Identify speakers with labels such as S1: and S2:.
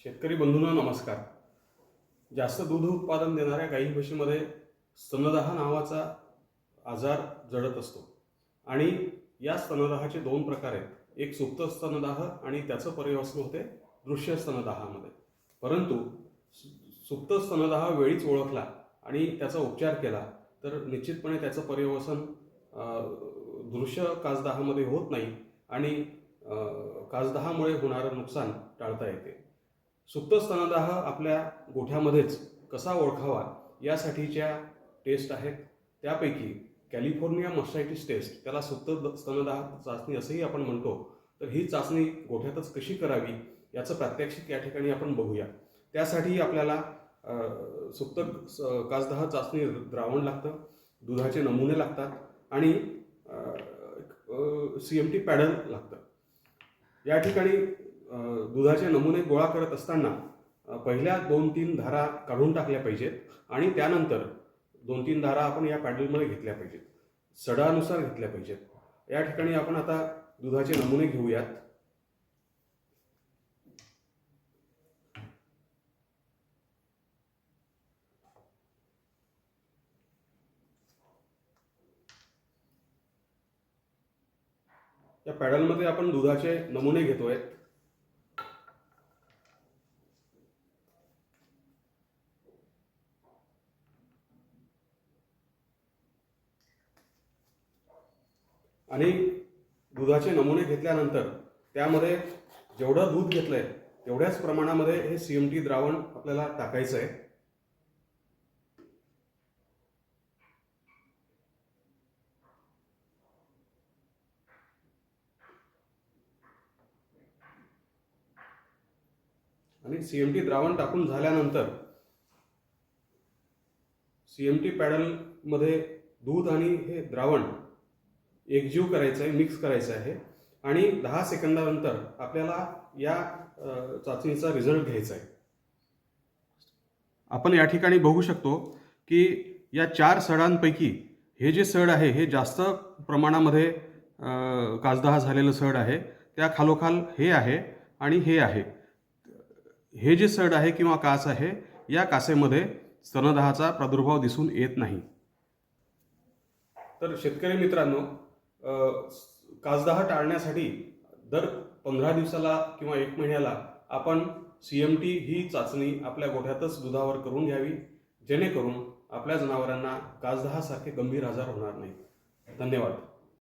S1: शेतकरी बंधूंनो नमस्कार. जास्त दूध उत्पादन देणाऱ्या गाई म्हशीमध्ये स्तनदाह नावाचा आजार जडत असतो आणि या स्तनदाहाचे दोन प्रकार आहेत. एक सुप्त स्तनदाह आणि त्याचं पर्यवसन होते दृश्य स्तनदाहामध्ये. परंतु सुप्त स्तनदाह वेळीच ओळखला आणि त्याचा उपचार केला तर निश्चितपणे त्याचं पर्यवसन दृश्य काचदाहामध्ये होत नाही आणि काचदाहामुळे होणारं नुकसान टाळता येते. सुप्त स्तनदाह आपल्या गोठ्यामध्येच कसा ओळखावा यासाठीच्या टेस्ट आहेत. त्यापैकी कॅलिफोर्निया मास्टायटिस टेस्ट, त्याला सुप्त स्तनदाह चाचणी असंही आपण म्हणतो, तर ही चाचणी गोठ्यातच कशी करावी याचं प्रात्यक्षिक या ठिकाणी आपण बघूया. त्यासाठी आपल्याला सुप्त काचदाह चाचणी द्रावण लागतं, दुधाचे नमुने लागतात आणि CMT पॅडल लागतं. या ठिकाणी दुधाचे नमुने गोळा करत असताना पहिल्या 2-3 धारा काढून टाकल्या पाहिजेत आणि त्यानंतर 2-3 धारा आपण या पॅडलमध्ये घेतल्या पाहिजेत, सडानुसार घेतल्या पाहिजेत. या ठिकाणी आपण आता दुधाचे नमुने घेऊयात. या पॅडलमध्ये आपण दुधाचे नमुने घेतोय. आणि दुधाचे नमुने घेतल्यानंतर त्यामध्ये जेवढं दूध घेतलंय तेवढ्याच प्रमाणामध्ये हे CMT द्रावण आपल्याला टाकायचं आहे. आणि CMT द्रावण टाकून झाल्यानंतर CMT पॅडलमध्ये दूध आणि हे द्रावण एकजीव करायचं आहे, मिक्स करायचं आहे आणि 10 सेकंदानंतर आपल्याला या चाचणीचा रिझल्ट घ्यायचा आहे. आपण या ठिकाणी बघू शकतो की या 4 सडांपैकी हे जे सड आहे हे जास्त प्रमाणामध्ये काचदाह झालेलं सड आहे. त्या खालोखाल हे आहे आणि हे आहे. हे जे सड आहे किंवा काच आहे या काचेमध्ये स्तनदाहाचा प्रादुर्भाव दिसून येत नाही. तर शेतकरी मित्रांनो, काचदाह टाळण्यासाठी दर 15 दिवसाला किंवा 1 महिन्याला आपण CMT ही चाचणी आपल्या गोठ्यातच दुधावर करून घ्यावी, जेणेकरून आपल्या जनावरांना काचदाहासारखे गंभीर आजार होणार नाहीत. धन्यवाद.